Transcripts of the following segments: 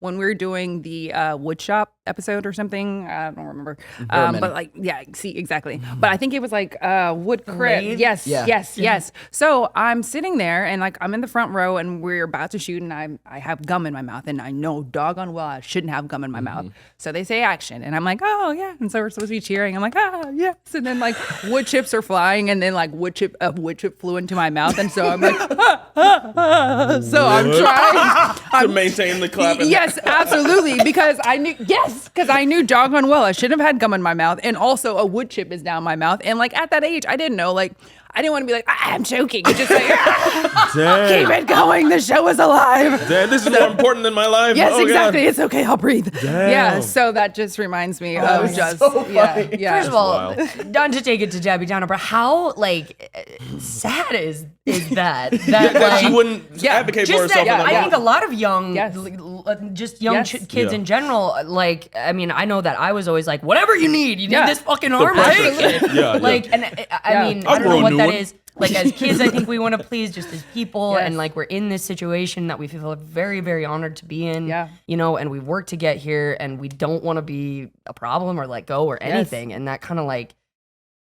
when we were doing the wood shop episode or something. I don't remember. But like, yeah, see, exactly. But I think it was like wood crib. Yes, yes. So I'm sitting there and like I'm in the front row and we're about to shoot and I have gum in my mouth and I know doggone well I shouldn't have gum in my mouth. So they say action and I'm like, oh yeah. And so we're supposed to be cheering. I'm like, ah, yes. And then like wood chips are flying and then like wood chip flew into my mouth. And so I'm like, So I'm trying to maintain the clap. Yes, absolutely. Because I knew doggone well I shouldn't have had gum in my mouth. And also a wood chip is down my mouth. And like at that age, I didn't know, like, I didn't want to be like, I'm choking. Just like, keep it going. The show is alive. Dad, this is more important than my life. Yes, exactly. God. It's okay. I'll breathe. Damn. Yeah. So that just reminds me of just, so yeah. First of all, not to take it to Debbie Downer, but how like sad is that? That she wouldn't advocate for herself. I think a lot of young, kids in general, like, I mean, I know that I was always like, whatever you need this fucking arm, take it. And I mean, I don't know what that is. Like as kids, I think we want to please just as people, and like we're in this situation that we feel very, very honored to be in. You know, and we've worked to get here, and we don't want to be a problem or let go or anything, and that kind of like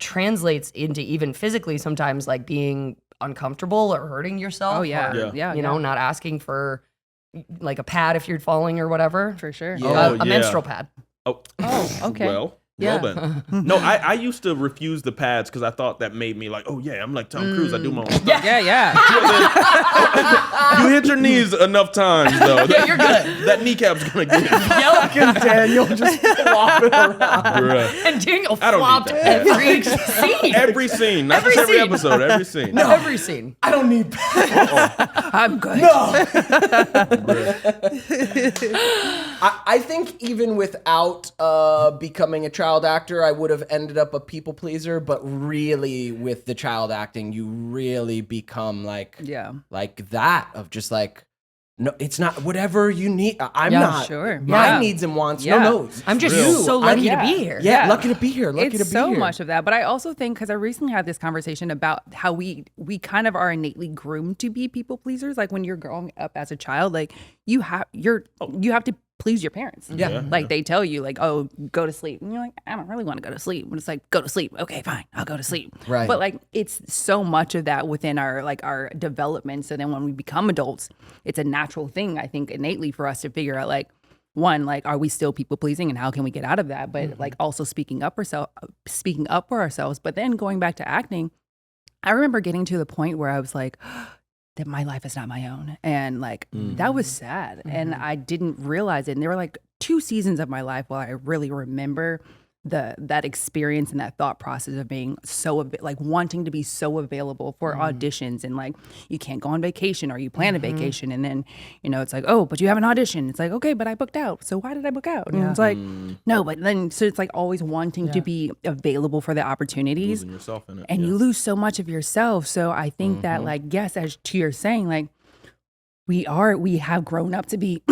translates into even physically sometimes like being uncomfortable or hurting yourself. Oh yeah, you know, not asking for like a pad if you're falling or whatever. For sure. A menstrual pad. Oh, okay. Well, then. No, I used to refuse the pads because I thought that made me like, oh yeah, I'm like Tom Cruise. I do my own stuff. Yeah. You hit your knees enough times though. You're good. That kneecap's gonna get it. Yellow Daniel just flopping around. Bruh. and doing a flop every scene. Every scene. Not just every episode, every scene. No, every scene. I don't need pads. I'm good. No. I think even without becoming a child actor, I would have ended up a people pleaser. But really, with the child acting, you really become like that of just like, no, it's not whatever you need. I'm not. Sure. My needs and wants. No. I'm just so lucky to be here. Yeah, lucky to be here. Lucky to be so here. much of that. But I also think, because I recently had this conversation about how we kind of are innately groomed to be people pleasers. Like when you're growing up as a child, like you have to please your parents. Like they tell you like, oh, go to sleep. And you're like, I don't really want to go to sleep. But it's like, go to sleep. Okay, fine. I'll go to sleep. Right. But like it's so much of that within our development. So then when we become adults, it's a natural thing, I think, innately for us to figure out like, one, like, are we still people pleasing and how can we get out of that? But like also speaking up for ourselves. But then going back to acting, I remember getting to the point where I was like, that my life is not my own. And like, that was sad. And I didn't realize it. And there were like 2 seasons of my life where I really remember that experience and that thought process of being so like wanting to be so available for auditions, and like you can't go on vacation or you plan a vacation and then it's like, oh, but you have an audition. It's like, okay, but I booked out, so why did I book out? And it's like, no, but then so it's like always wanting to be available for the opportunities. Losing yourself in it, and you lose so much of yourself. So I think that like, yes, as to your saying, like we have grown up to be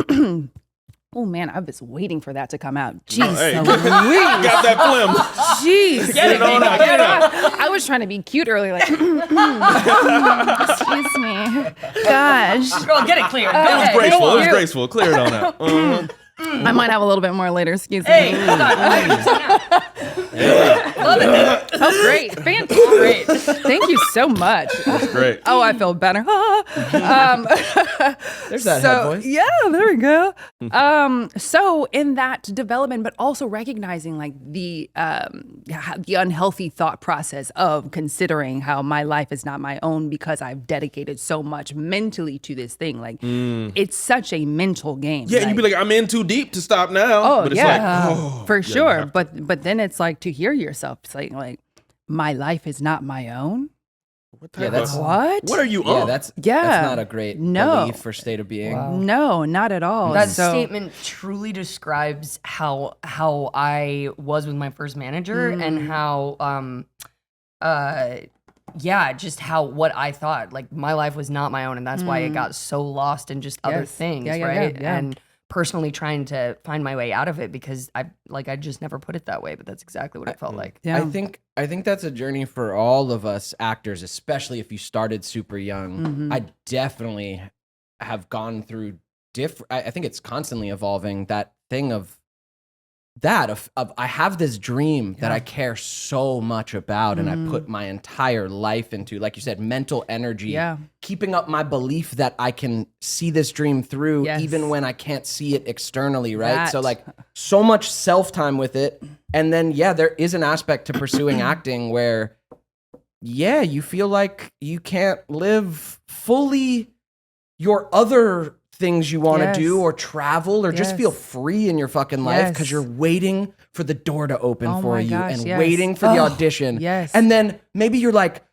oh man, I was waiting for that to come out. Jeez, got that phlegm. Jeez, Get it on out. I was trying to be cute earlier, like, excuse me, gosh. Girl, get it clear. It was graceful. Clear it on out. I might have a little bit more later. Excuse me. Hey, hold on. Love it. Oh, great, fantastic! Thank you so much. That's great. Oh, I feel better. There's that head voice. Yeah, there we go. So in that development, but also recognizing like the unhealthy thought process of considering how my life is not my own because I've dedicated so much mentally to this thing. Like it's such a mental game. Yeah, and you'd be like, I'm in too deep to stop now. Oh, but it's yeah, like, for sure. But then it's like to hear yourself saying like, my life is not my own. What are you on? That's not a great belief or state of being. Wow. No, not at all. That statement truly describes how I was with my first manager and how just how what I thought, like my life was not my own, and that's why it got so lost in just other things, right? Yeah. And personally trying to find my way out of it because I just never put it that way, but that's exactly what it felt like. Yeah. I think that's a journey for all of us actors, especially if you started super young. I definitely have gone through I think it's constantly evolving, that thing of I have this dream that I care so much about and I put my entire life into, like you said, mental energy, keeping up my belief that I can see this dream through even when I can't see it externally, right? So like so much self-time with it. And then, there is an aspect to pursuing acting where, you feel like you can't live fully your other things you want to do or travel or just feel free in your fucking life because you're waiting for the door to open for you and waiting for the audition. And then maybe you're like,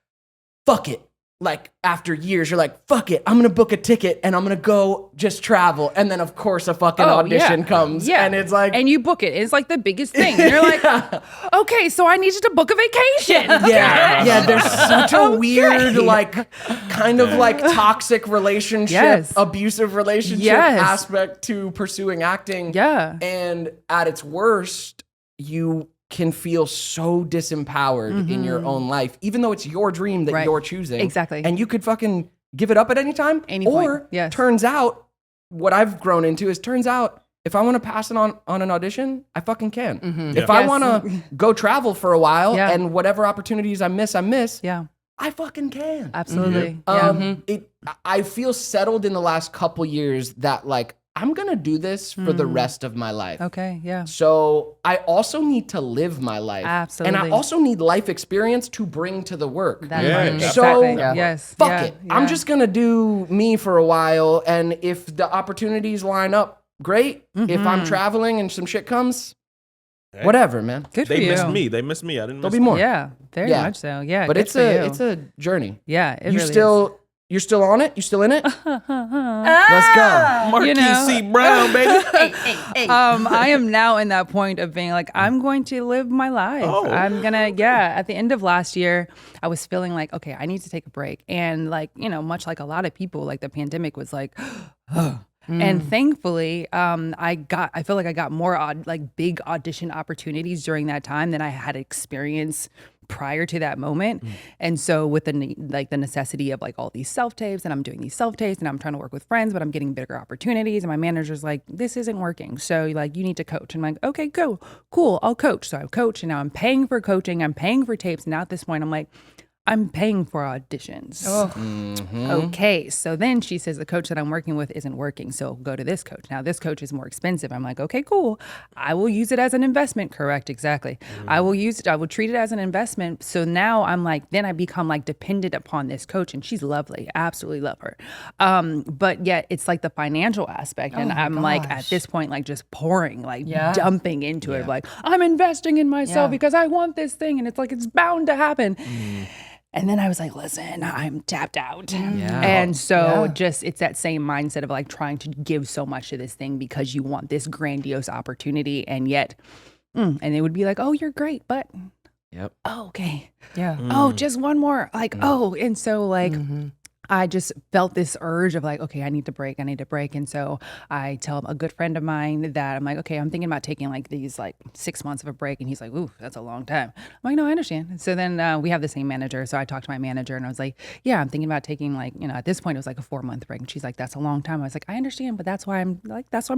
fuck it. Like after years, you're like, fuck it. I'm going to book a ticket and I'm going to go just travel. And then of course a fucking audition comes and it's like. And you book it. It's like the biggest thing. And you're like, okay, so I need you to book a vacation. Yeah. There's such a weird, like kind of like toxic relationship, abusive relationship aspect to pursuing acting. And at its worst, you can feel so disempowered in your own life, even though it's your dream that you're choosing. Exactly. And you could fucking give it up at any time. Turns out, what I've grown into is if I want to pass it on an audition, I fucking can. If I want to go travel for a while and whatever opportunities I miss, I fucking can. Absolutely. I feel settled in the last couple years that like, I'm going to do this for the rest of my life. Okay, yeah. So I also need to live my life. Absolutely. And I also need life experience to bring to the work. So, fuck it. I'm just going to do me for a while. And if the opportunities line up, great. If I'm traveling and some shit comes, whatever, man. Good for you. They missed me. I didn't miss There'll be more. Yeah, very much so. Yeah, but it's a journey. Yeah, it you really still is. You're still on it? You still in it? Let's go. Marquise C. Brown, baby. I am now in that point of being like, I'm going to live my life. I'm going to, at the end of last year, I was feeling like, okay, I need to take a break. And like, much like a lot of people, like the pandemic was like, and thankfully, I feel like I got more big audition opportunities during that time than I had experienced prior to that moment. And so with the necessity of like all these self-tapes, and I'm doing these self-tapes and I'm trying to work with friends, but I'm getting bigger opportunities. And my manager's like, this isn't working. So like, you need to coach. And I'm like, okay, cool. I'll coach. So I coach and now I'm paying for coaching. I'm paying for tapes. Now at this point, I'm like, I'm paying for auditions. Okay. So then she says the coach that I'm working with isn't working. So go to this coach. Now this coach is more expensive. I'm like, okay, cool. I will use it as an investment. Correct. Exactly. I will treat it as an investment. So now I'm like, then I become like dependent upon this coach, and she's lovely. Absolutely love her. But yet it's like the financial aspect. And I'm like, at this point, like just pouring, like dumping into it. Like I'm investing in myself because I want this thing. And it's like, it's bound to happen. And then I was like, listen, I'm tapped out. And so it's that same mindset of like trying to give so much to this thing because you want this grandiose opportunity. And yet, and they would be like, oh, you're great, but oh, okay. Oh, just one more. Like, and so like, I just felt this urge of like, okay, I need to break. And so I tell a good friend of mine that I'm like, okay, I'm thinking about taking like these like 6 months of a break. And he's like, ooh, that's a long time. I'm like, no, I understand. So then we have the same manager. So I talked to my manager and I was like, yeah, I'm thinking about taking like, at this point it was like a 4-month break. And she's like, that's a long time. I was like, I understand, but that's why I'm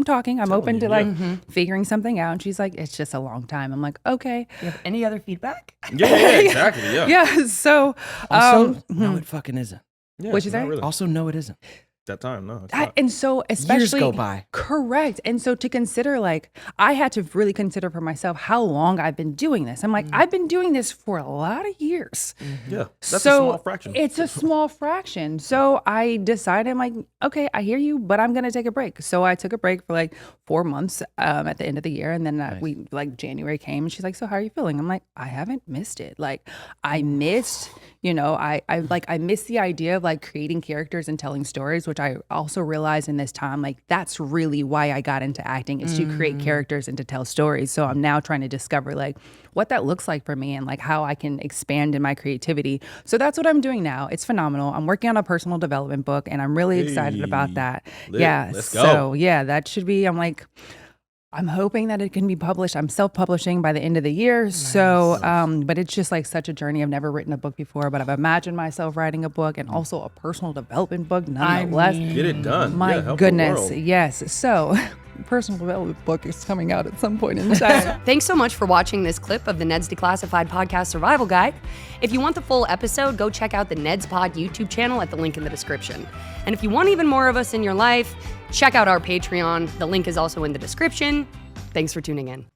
talking. I'm open to like figuring something out. And she's like, it's just a long time. I'm like, okay. You have any other feedback? Yeah, exactly. Yeah. So also, no, it fucking isn't. Yeah, what'd you say? Really. Also, no, it isn't. That time, no. And so especially years go by. Correct. And so to consider, like, I had to really consider for myself how long I've been doing this. I'm like, I've been doing this for a lot of years. Yeah, that's a small fraction. It's a small fraction. So I decided, I'm like, okay, I hear you, but I'm gonna take a break. So I took a break for like 4 months at the end of the year, and then we like January came, and she's like, so how are you feeling? I'm like, I haven't missed it. Like I missed, I miss the idea of like creating characters and telling stories, which I also realized in this time, like that's really why I got into acting, is to create characters and to tell stories. So I'm now trying to discover like what that looks like for me and like how I can expand in my creativity. So that's what I'm doing now. It's phenomenal. I'm working on a personal development book and I'm really excited about that. Let's go. So yeah, that should be, I'm like, I'm hoping that it can be published. I'm self-publishing by the end of the year. Nice. So, but it's just like such a journey. I've never written a book before, but I've imagined myself writing a book and also a personal development book, nonetheless. Get it done. My goodness. Yes. So personal development book is coming out at some point in time. Thanks so much for watching this clip of the Ned's Declassified Podcast Survival Guide. If you want the full episode, go check out the Ned's Pod YouTube channel at the link in the description. And if you want even more of us in your life, check out our Patreon. The link is also in the description. Thanks for tuning in.